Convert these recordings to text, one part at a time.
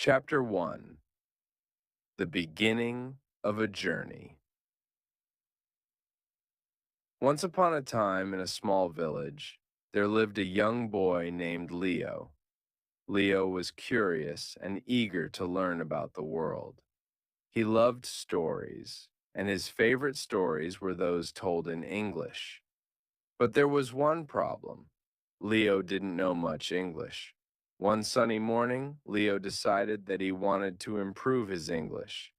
Chapter 1. The Beginning of a Journey. Once upon a time in a small village, there lived a young boy named Leo. Leo was curious and eager to learn about the world. He loved stories, and his favorite stories were those told in English. But there was one problem. Leo didn't know much English. One sunny morning, Leo decided that he wanted to improve his English.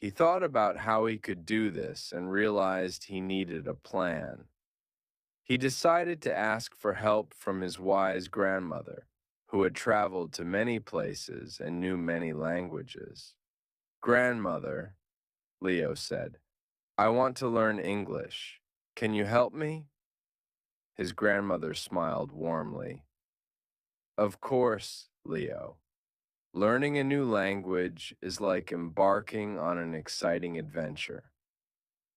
He thought about how he could do this and realized he needed a plan. He decided to ask for help from his wise grandmother, who had traveled to many places and knew many languages. "Grandmother," Leo said, "I want to learn English. Can you help me?" His grandmother smiled warmly. "Of course, Leo. Learning a new language is like embarking on an exciting adventure.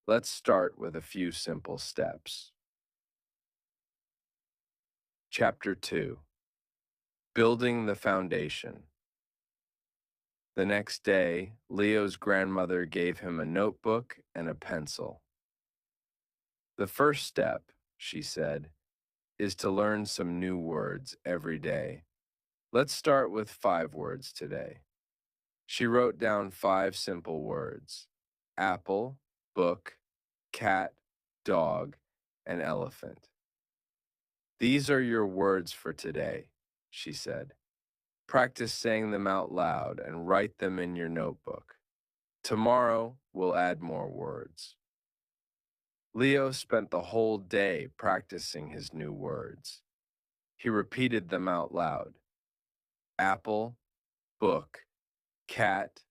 Let's start with a few simple steps." Chapter 2. Building the Foundation. The next day, Leo's grandmother gave him a notebook and a pencil. "The first step," she said, "is to learn some new words every day. Let's start with 5 words today." She wrote down 5 simple words: apple, book, cat, dog, and elephant. "These are your words for today," she said. "Practice saying them out loud and write them in your notebook. Tomorrow, we'll add more words." Leo spent the whole day practicing his new words. He repeated them out loud: apple, book, cat,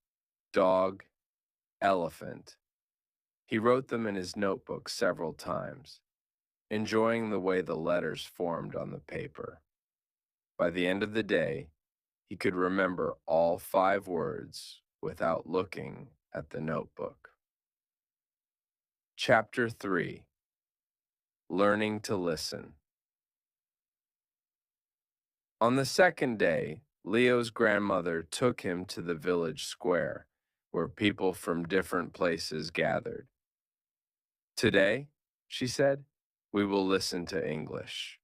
dog, elephant. He wrote them in his notebook several times, enjoying the way the letters formed on the paper. By the end of the day, he could remember all 5 words without looking at the notebook. Chapter 3. Learning to Listen. On the second day, Leo's grandmother took him to the village square, where people from different places gathered. "Today," she said, "we will listen to English."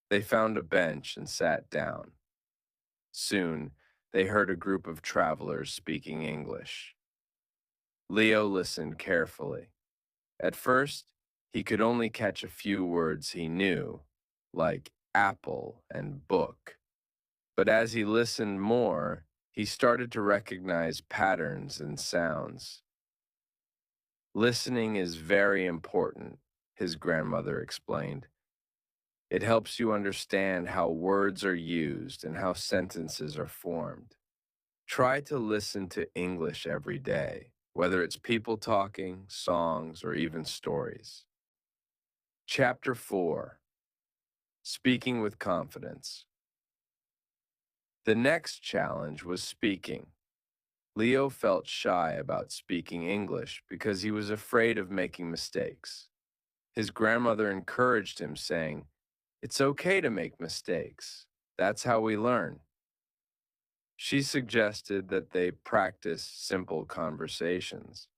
They found a bench and sat down. Soon, they heard a group of travelers speaking English. Leo listened carefully. At first, he could only catch a few words he knew, like apple and book. But as he listened more, he started to recognize patterns and sounds. "Listening is very important," his grandmother explained. "It helps you understand how words are used and how sentences are formed. Try to listen to English every day, whether it's people talking, songs, or even stories." Chapter 4. Speaking with Confidence. The next challenge was speaking. Leo felt shy about speaking English because he was afraid of making mistakes. His grandmother encouraged him, saying, "It's okay to make mistakes. That's how we learn." She suggested that they practice simple conversations.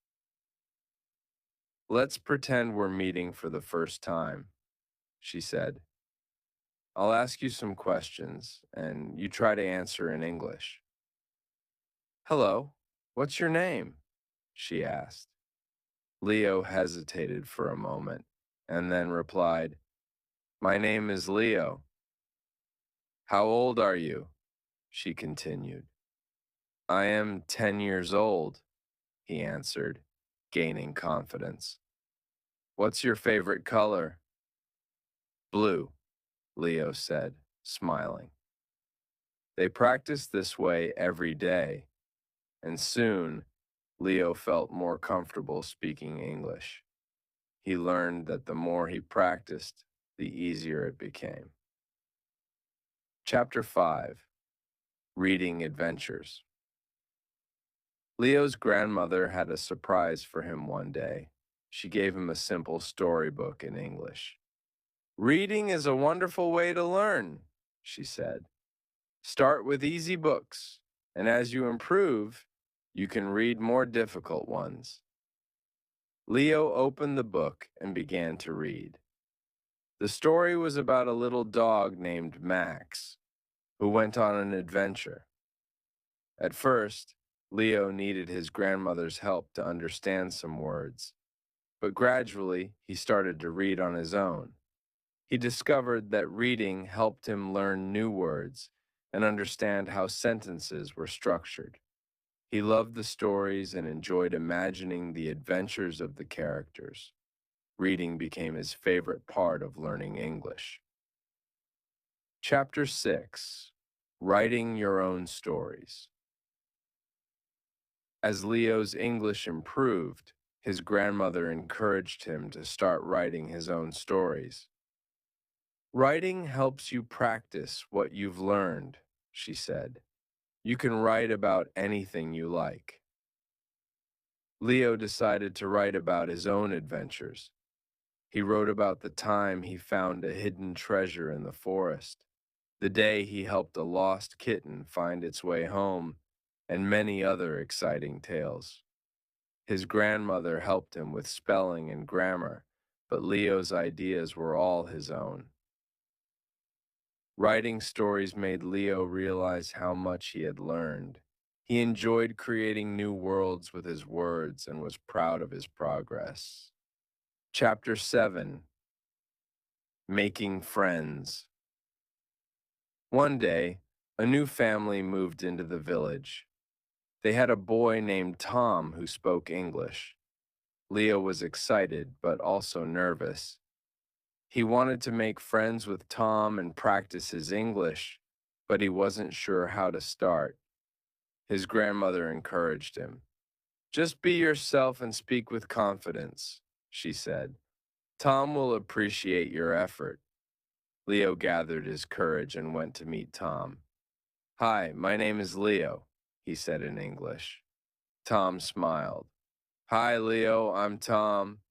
"Let's pretend we're meeting for the first time," she said. "I'll ask you some questions, and you try to answer in English." "Hello, what's your name?" she asked. Leo hesitated for a moment, and then replied, "My name is Leo." "How old are you?" she continued. "I am 10 years old," he answered, gaining confidence. "What's your favorite color?" "Blue," Leo said, smiling. They practiced this way every day, and soon Leo felt more comfortable speaking English. He learned that the more he practiced, the easier it became. Chapter 5. Reading Adventures. Leo's grandmother had a surprise for him one day. She gave him a simple storybook in English. "Reading is a wonderful way to learn," she said. Start with easy books, and as you improve, you can read more difficult ones. Leo opened the book and began to read. The story was about a little dog named Max, who went on an adventure. At first, Leo needed his grandmother's help to understand some words, but gradually he started to read on his own. He discovered that reading helped him learn new words and understand how sentences were structured. He loved the stories and enjoyed imagining the adventures of the characters. Reading became his favorite part of learning English. Chapter 6: Writing Your Own Stories. As Leo's English improved, his grandmother encouraged him to start writing his own stories. Writing helps you practice what you've learned, she said. You can write about anything you like. Leo decided to write about his own adventures. He wrote about the time he found a hidden treasure in the forest, the day he helped a lost kitten find its way home, and many other exciting tales. His grandmother helped him with spelling and grammar, but Leo's ideas were all his own. Writing stories made Leo realize how much he had learned. He enjoyed creating new worlds with his words and was proud of his progress. Chapter 7: Making Friends. One day, a new family moved into the village. They had a boy named Tom who spoke English. Leo was excited, but also nervous. He wanted to make friends with Tom and practice his English, but he wasn't sure how to start. His grandmother encouraged him. "Just be yourself and speak with confidence," she said. "Tom will appreciate your effort." Leo gathered his courage and went to meet Tom. "Hi, my name is Leo," he said in English. Tom smiled. "Hi, Leo, I'm Tom."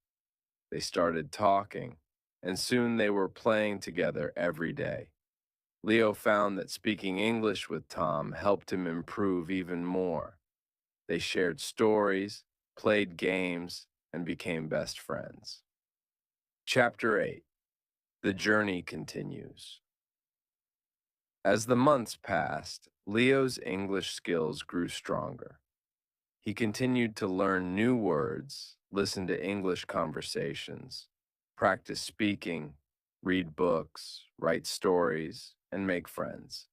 They started talking, and soon they were playing together every day. Leo found that speaking English with Tom helped him improve even more. They shared stories, played games, and became best friends. Chapter 8: The Journey Continues. As the months passed, Leo's English skills grew stronger. He continued to learn new words, listen to English conversations, practice speaking, read books, write stories, and make friends.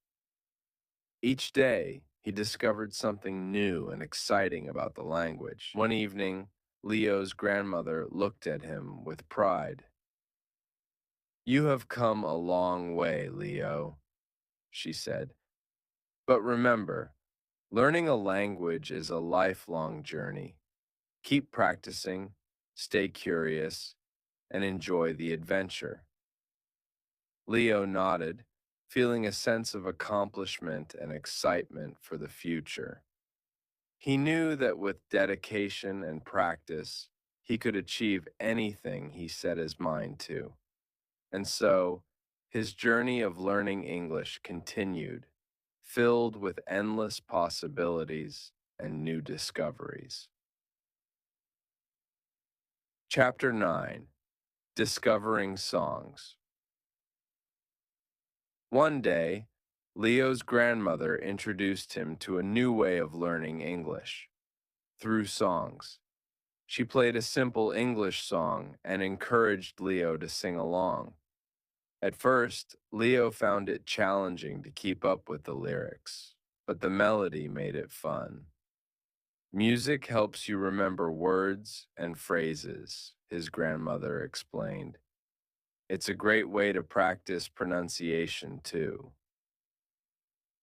Each day, he discovered something new and exciting about the language. One evening, Leo's grandmother looked at him with pride. "You have come a long way, Leo," she said. "But remember, learning a language is a lifelong journey. Keep practicing, stay curious, and enjoy the adventure." Leo nodded, feeling a sense of accomplishment and excitement for the future. He knew that with dedication and practice, he could achieve anything he set his mind to. And so, his journey of learning English continued, filled with endless possibilities and new discoveries. Chapter 9: Discovering Songs. One day, Leo's grandmother introduced him to a new way of learning English, through songs. She played a simple English song and encouraged Leo to sing along. At first, Leo found it challenging to keep up with the lyrics, but the melody made it fun. "Music helps you remember words and phrases," his grandmother explained. "It's a great way to practice pronunciation, too."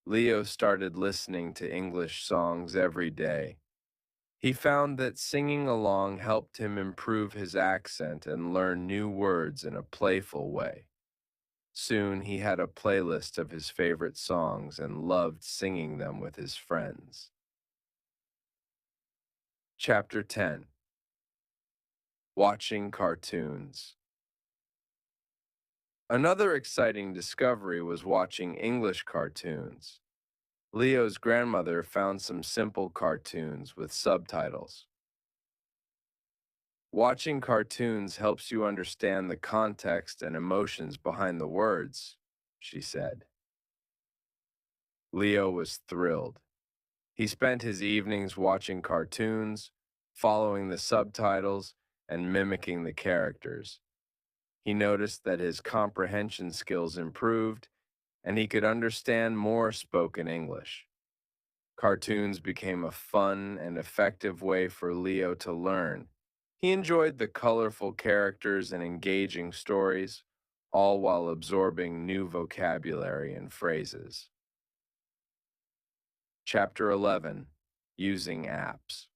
Leo started listening to English songs every day. He found that singing along helped him improve his accent and learn new words in a playful way. Soon he had a playlist of his favorite songs and loved singing them with his friends. Chapter 10: Watching Cartoons. Another exciting discovery was watching English cartoons. Leo's grandmother found some simple cartoons with subtitles. Watching cartoons helps you understand the context and emotions behind the words, she said. Leo was thrilled. He spent his evenings watching cartoons, following the subtitles, and mimicking the characters. He noticed that his comprehension skills improved, and he could understand more spoken English. Cartoons became a fun and effective way for Leo to learn. He enjoyed the colorful characters and engaging stories, all while absorbing new vocabulary and phrases. Chapter 11: Using Apps.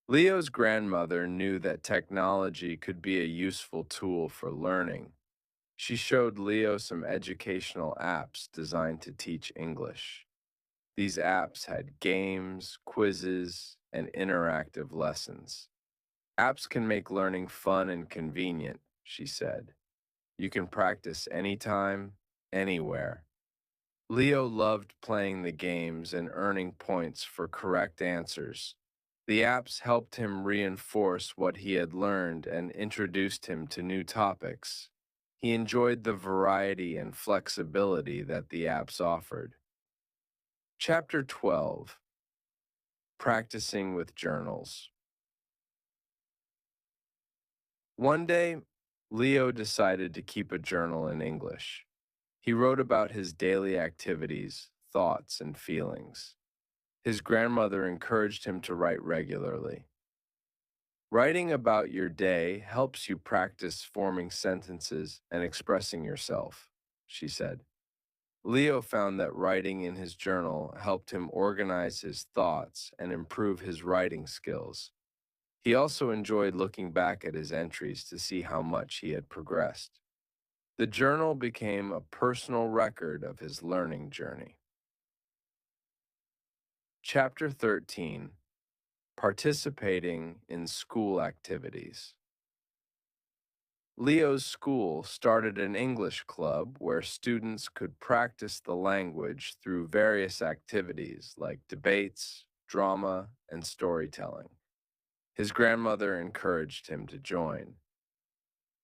Leo's grandmother knew that technology could be a useful tool for learning. She showed Leo some educational apps designed to teach English. These apps had games, quizzes, and interactive lessons. Apps can make learning fun and convenient, she said. You can practice anytime, anywhere. Leo loved playing the games and earning points for correct answers. The apps helped him reinforce what he had learned and introduced him to new topics. He enjoyed the variety and flexibility that the apps offered. Chapter 12: Practicing with Journals. One day, Leo decided to keep a journal in English. He wrote about his daily activities, thoughts, and feelings. His grandmother encouraged him to write regularly. Writing about your day helps you practice forming sentences and expressing yourself, she said. Leo found that writing in his journal helped him organize his thoughts and improve his writing skills. He also enjoyed looking back at his entries to see how much he had progressed. The journal became a personal record of his learning journey. Chapter 13: Participating in School Activities. Leo's school started an English club where students could practice the language through various activities like debates, drama, and storytelling. His grandmother encouraged him to join.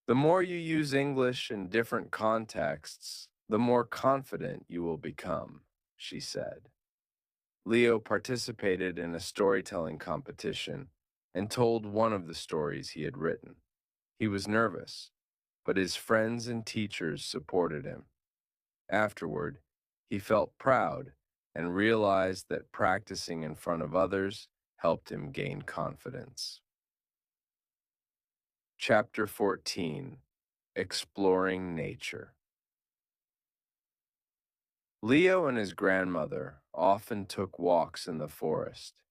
The more you use English in different contexts, the more confident you will become, she said. Leo participated in a storytelling competition and told one of the stories he had written. He was nervous, but his friends and teachers supported him. Afterward, he felt proud and realized that practicing in front of others helped him gain confidence. Chapter 14: Exploring Nature. Leo and his grandmother often took walks in the forest.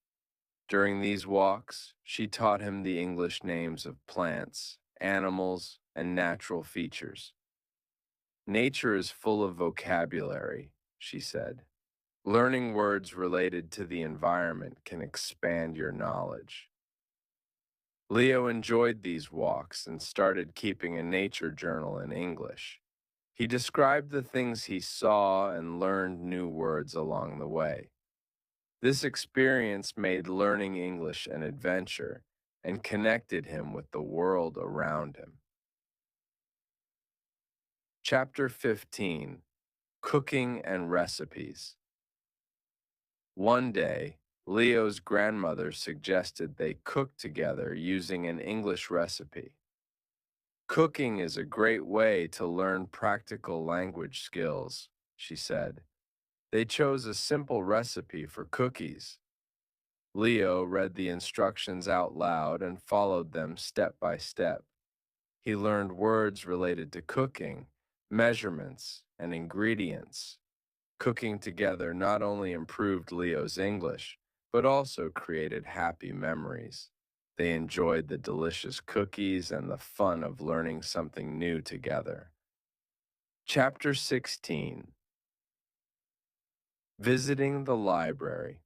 During these walks, she taught him the English names of plants, animals, and natural features. Nature is full of vocabulary, she said. Learning words related to the environment can expand your knowledge. Leo enjoyed these walks and started keeping a nature journal in English. He described the things he saw and learned new words along the way. This experience made learning English an adventure and connected him with the world around him. Chapter 15: Cooking and Recipes. One day, Leo's grandmother suggested they cook together using an English recipe. Cooking is a great way to learn practical language skills, she said. They chose a simple recipe for cookies. Leo read the instructions out loud and followed them step by step. He learned words related to cooking, measurements, and ingredients. Cooking together not only improved Leo's English, but also created happy memories. They enjoyed the delicious cookies and the fun of learning something new together. Chapter 16: Visiting the Library.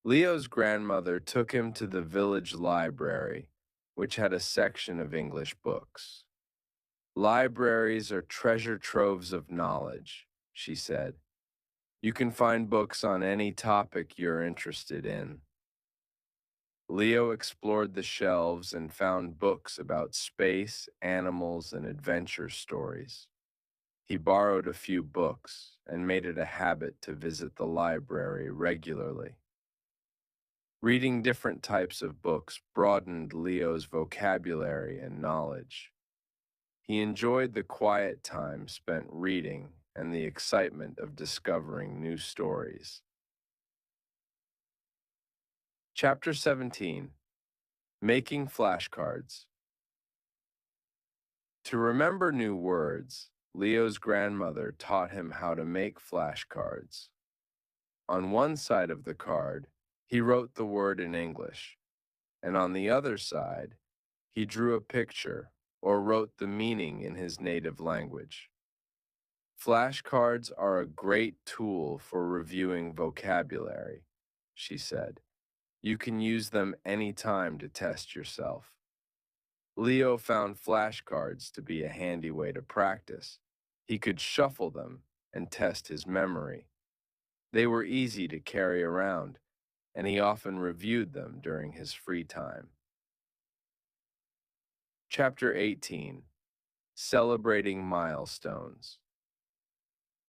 Leo's grandmother took him to the village library, which had a section of English books. Libraries are treasure troves of knowledge. she said. You can find books on any topic you're interested in. Leo explored the shelves and found books about space, animals, and adventure stories. He borrowed a few books and made it a habit to visit the library regularly. Reading different types of books broadened Leo's vocabulary and knowledge. He enjoyed the quiet time spent reading and the excitement of discovering new stories. Chapter 17. Making Flashcards. To remember new words, Leo's grandmother taught him how to make flashcards. On one side of the card, he wrote the word in English, and on the other side, he drew a picture or wrote the meaning in his native language. Flashcards are a great tool for reviewing vocabulary, she said. You can use them anytime to test yourself. Leo found flashcards to be a handy way to practice. He could shuffle them and test his memory. They were easy to carry around, and he often reviewed them during his free time. Chapter 18. Celebrating Milestones.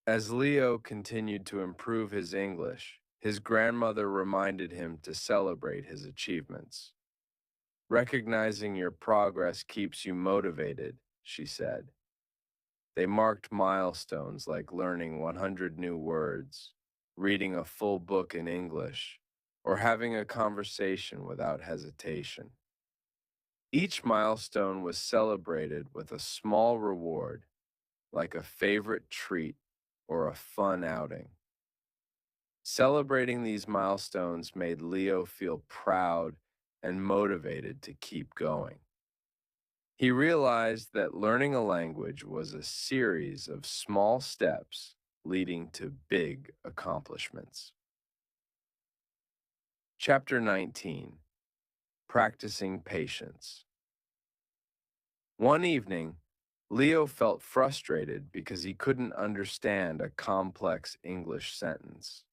As Leo continued to improve his English, his grandmother reminded him to celebrate his achievements. Recognizing your progress keeps you motivated, she said. They marked milestones like learning 100 new words, reading a full book in English, or having a conversation without hesitation. Each milestone was celebrated with a small reward, like a favorite treat or a fun outing. Celebrating these milestones made Leo feel proud and motivated to keep going. He realized that learning a language was a series of small steps leading to big accomplishments. Chapter 19. Practicing Patience. One evening, Leo felt frustrated because he couldn't understand a complex English sentence.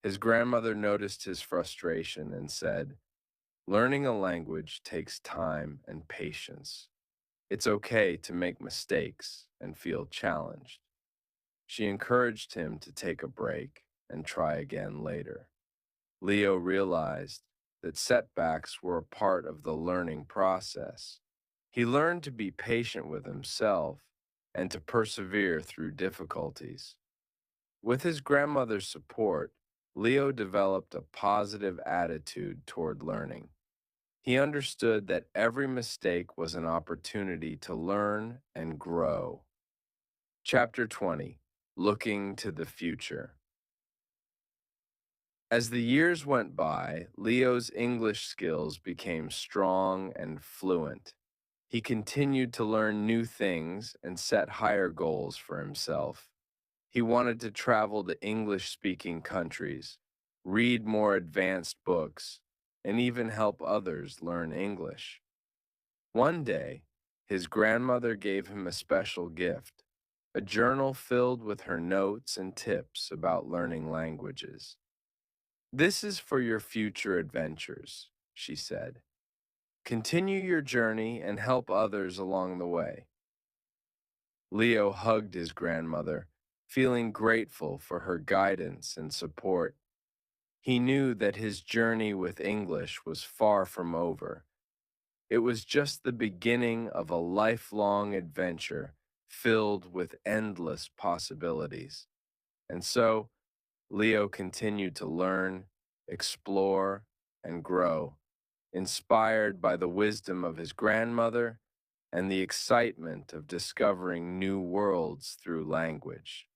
His grandmother noticed his frustration and said, "Learning a language takes time and patience. It's okay to make mistakes and feel challenged." She encouraged him to take a break and try again later. Leo realized that setbacks were a part of the learning process. He learned to be patient with himself and to persevere through difficulties. With his grandmother's support, Leo developed a positive attitude toward learning. He understood that every mistake was an opportunity to learn and grow. Chapter 20. Looking to the Future. As the years went by, Leo's English skills became strong and fluent. He continued to learn new things and set higher goals for himself. He wanted to travel to English-speaking countries, read more advanced books, and even help others learn English. One day, his grandmother gave him a special gift, a journal filled with her notes and tips about learning languages. "This is for your future adventures," she said. "Continue your journey and help others along the way." Leo hugged his grandmother, feeling grateful for her guidance and support. He knew that his journey with English was far from over. It was just the beginning of a lifelong adventure filled with endless possibilities. And so, Leo continued to learn, explore, and grow, inspired by the wisdom of his grandmother and the excitement of discovering new worlds through language.